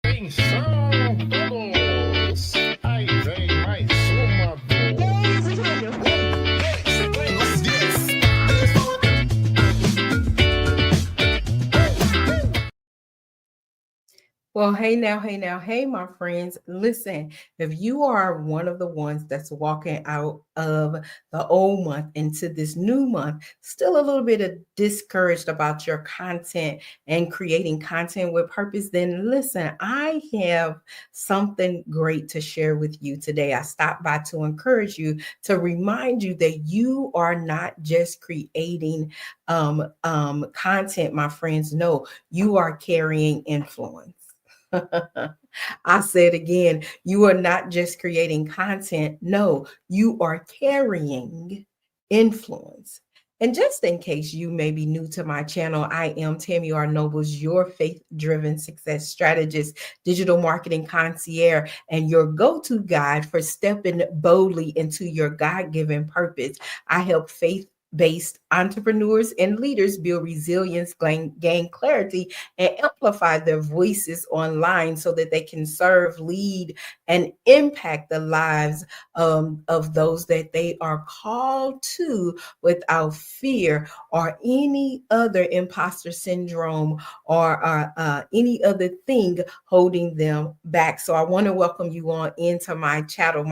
Atenção todos! Aí vem mais uma boa. Well, hey, my friends. Listen, if you are one of the ones that's walking out of the old month into this new month, still a little bit of discouraged about your content and creating content with purpose, then listen, I have something great to share with you today. I stopped by to encourage you, to remind you that you are not just creating content, my friends. No, you are carrying influence. I said again, you are not just creating content. No, you are carrying influence. And just in case you may be new to my channel, I am Tammy R, your faith driven success strategist, digital marketing concierge, and your go to guide for stepping boldly into your God given purpose. I help faith based entrepreneurs and leaders build resilience, gain clarity, and amplify their voices online so that they can serve, lead, and impact the lives of those that they are called to without fear or any other imposter syndrome or any other thing holding them back. So I want to welcome you on into my channel,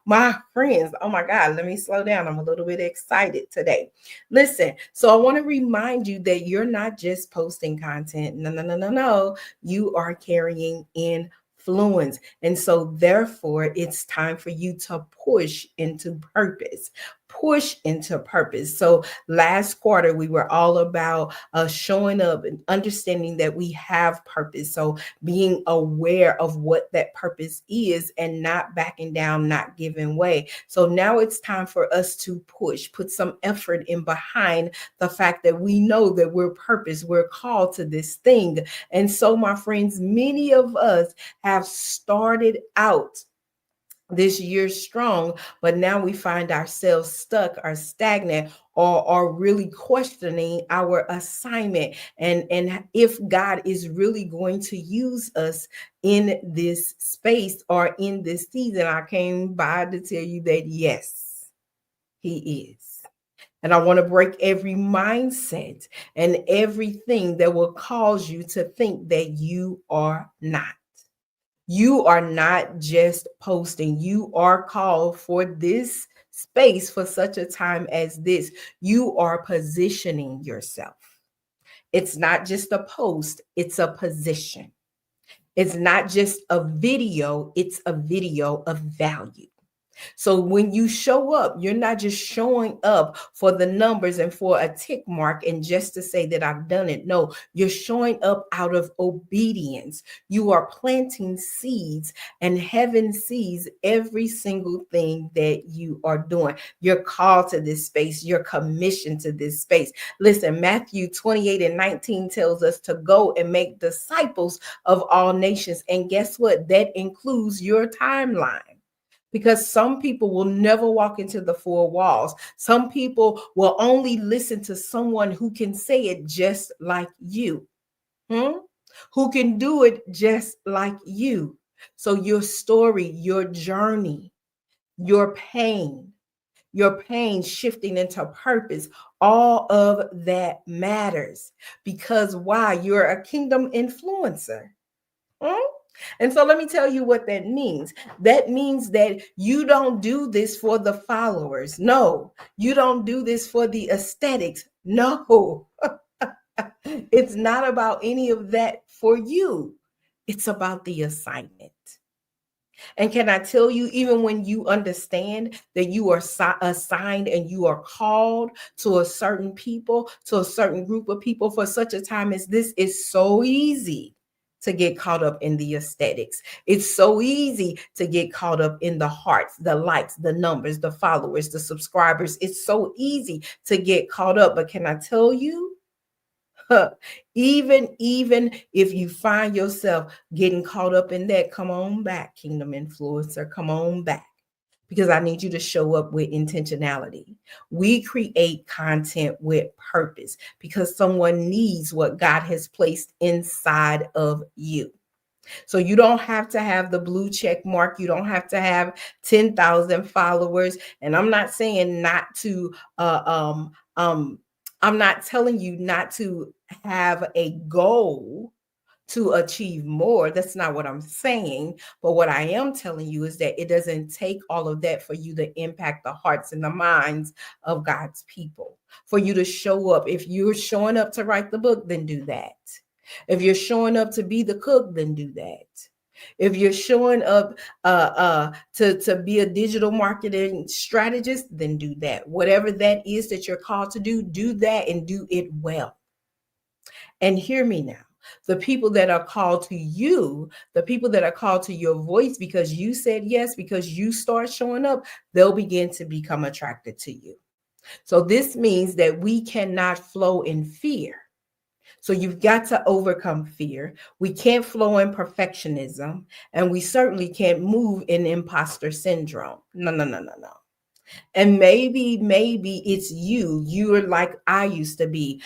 my friends. Oh my God, let me slow down. I'm a little bit excited today. Listen, so I want to remind you that you're not just posting content. No. You are carrying influence. And so, therefore, it's time for you to push into purpose. Push into purpose. So, last quarter, we were all about showing up and understanding that we have purpose. So, being aware of what that purpose is and not backing down, not giving way. So, now it's time for us to push, put some effort in behind the fact that we know that we're purpose, we're called to this thing. And so, my friends, many of us have started out this year strong, but now we find ourselves stuck or stagnant or really questioning our assignment and if God is really going to use us in this space or in this season. I came by to tell you that yes, he is. And I want to break every mindset and everything that will cause you to think that you are not. You are not just posting. You are called for this space for such a time as this. You are positioning yourself. It's not just a post, it's a position. It's not just a video, it's a video of value. So when you show up, you're not just showing up for the numbers and for a tick mark and just to say that I've done it. No, you're showing up out of obedience. You are planting seeds, and heaven sees every single thing that you are doing. You're called to this space. You're commissioned to this space. Listen, Matthew 28:19 tells us to go and make disciples of all nations. And guess what? That includes your timeline, because some people will never walk into the four walls. Some people will only listen to someone who can say it just like you, who can do it just like you. So your story, your journey, your pain shifting into purpose, all of that matters. Because why? You're a kingdom influencer. Hmm? And so let me tell you what that means. That means that you don't do this for the followers. No, you don't do this for the aesthetics. No, it's not about any of that for you. It's about the assignment. And can I tell you, even when you understand that you are assigned and you are called to a certain people, to a certain group of people for such a time as this, is so easy to get caught up in the aesthetics. It's so easy to get caught up in the hearts, the likes, the numbers, the followers, the subscribers. It's so easy to get caught up. But can I tell you, even if you find yourself getting caught up in that, come on back, kingdom influencer, come on back, because I need you to show up with intentionality. We create content with purpose because someone needs what God has placed inside of you. So you don't have to have the blue check mark. You don't have to have 10,000 followers. And I'm not saying not to, I'm not telling you not to have a goal to achieve more. That's not what I'm saying. But what I am telling you is that it doesn't take all of that for you to impact the hearts and the minds of God's people, for you to show up. If you're showing up to write the book, then do that. If you're showing up to be the cook, then do that. If you're showing up to be a digital marketing strategist, then do that. Whatever that is that you're called to do that and do it well. And hear me now. The people that are called to you, the people that are called to your voice because you said yes, because you start showing up, they'll begin to become attracted to you. So this means that we cannot flow in fear. So you've got to overcome fear. We can't flow in perfectionism, and we certainly can't move in imposter syndrome. No, no, no, no, no. And maybe it's you're like I used to be,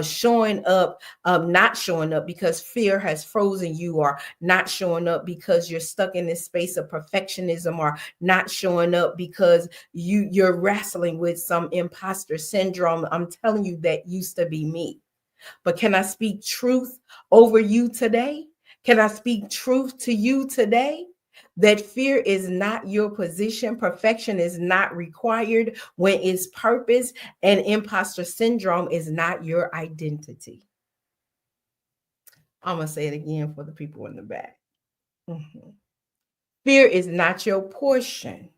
showing up, not showing up because fear has frozen you, or not showing up because you're stuck in this space of perfectionism, or not showing up because you're wrestling with some imposter syndrome. I'm telling you, that used to be me. But can I speak truth over you today? Can I speak truth to you today? That fear is not your position. Perfection is not required when it's purpose, and imposter syndrome is not your identity. I'm going to say it again for the people in the back. Mhm. Fear is not your portion.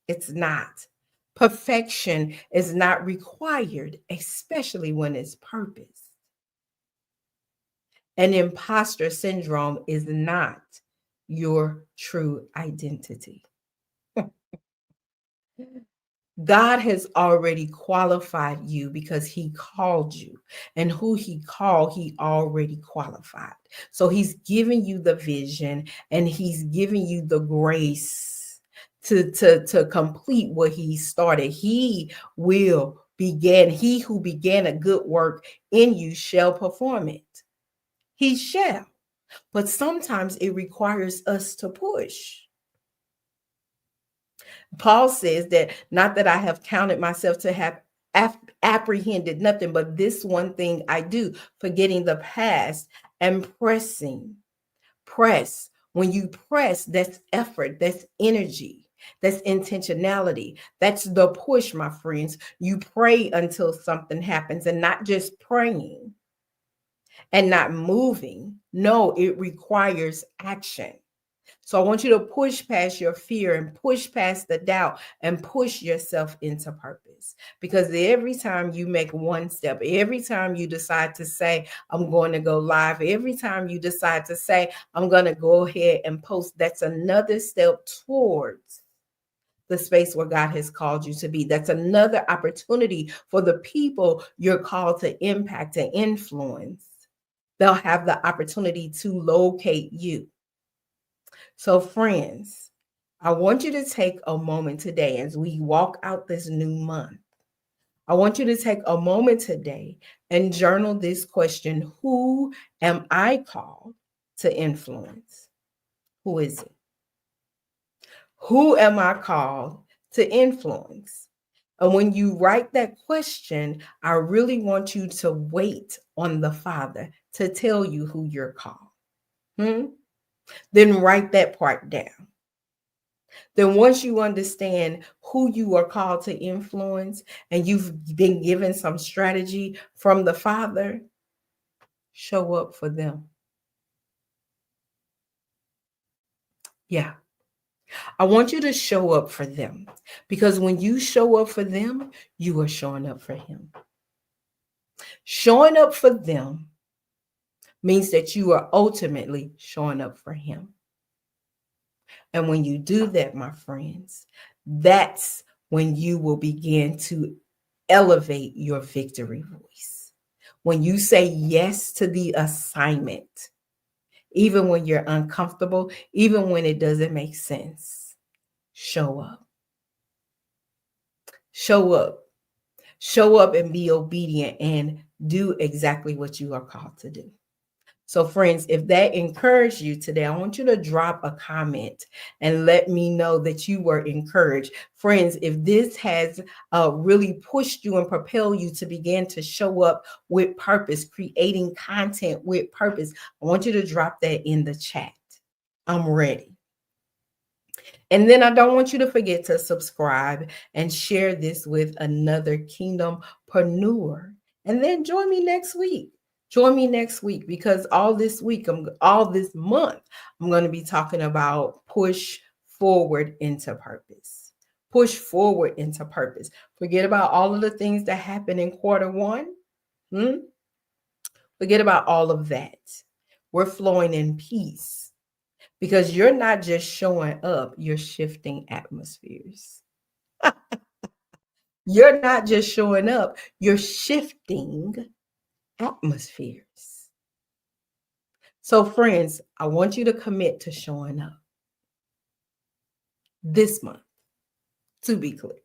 It's not. Perfection is not required, especially when it's purpose. And imposter syndrome is not your true identity. God has already qualified you because he called you, and who he called, he already qualified. So he's giving you the vision, and he's giving you the grace to complete what he started. He who began a good work in you shall perform it. He shall. But sometimes it requires us to push. Paul says that, not that I have counted myself to have apprehended nothing, but this one thing I do, forgetting the past and pressing. Press. When you press, that's effort, that's energy, that's intentionality. That's the push, my friends. You pray until something happens, and not just praying and not moving. No, it requires action. So I want you to push past your fear and push past the doubt and push yourself into purpose. Because every time you make one step, every time you decide to say, I'm going to go live, every time you decide to say, I'm going to go ahead and post, that's another step towards the space where God has called you to be. That's another opportunity for the people you're called to impact and influence. They'll have the opportunity to locate you. So, friends, I want you to take a moment today as we walk out this new month. I want you to take a moment today and journal this question: who am I called to influence? Who is it? Who am I called to influence? And when you write that question, I really want you to wait on the Father to tell you who you're called. Then write that part down. Then once you understand who you are called to influence, and you've been given some strategy from the Father, show up for them. Yeah. I want you to show up for them, because when you show up for them, you are showing up for him. Showing up for them means that you are ultimately showing up for him. And when you do that, my friends, that's when you will begin to elevate your victory voice. When you say yes to the assignment, even when you're uncomfortable, even when it doesn't make sense, show up. Show up. Show up and be obedient and do exactly what you are called to do. So, friends, if that encouraged you today, I want you to drop a comment and let me know that you were encouraged. Friends, if this has really pushed you and propelled you to begin to show up with purpose, creating content with purpose, I want you to drop that in the chat. I'm ready. And then I don't want you to forget to subscribe and share this with another kingdompreneur. And then join me next week. Join me next week because all this month, I'm going to be talking about push forward into purpose. Push forward into purpose. Forget about all of the things that happened in quarter one. Forget about all of that. We're flowing in peace because you're not just showing up, you're shifting atmospheres. You're not just showing up, you're shifting atmospheres. So, friends, I want you to commit to showing up this month, to be clear.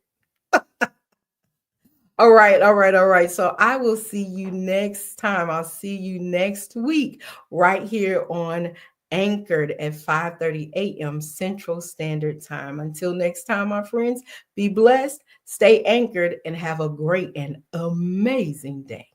All right, all right, all right. So I will see you next time. I'll see you next week right here on Anchored at 5:30 a.m. Central Standard Time. Until next time, my friends, be blessed, stay anchored, and have a great and amazing day.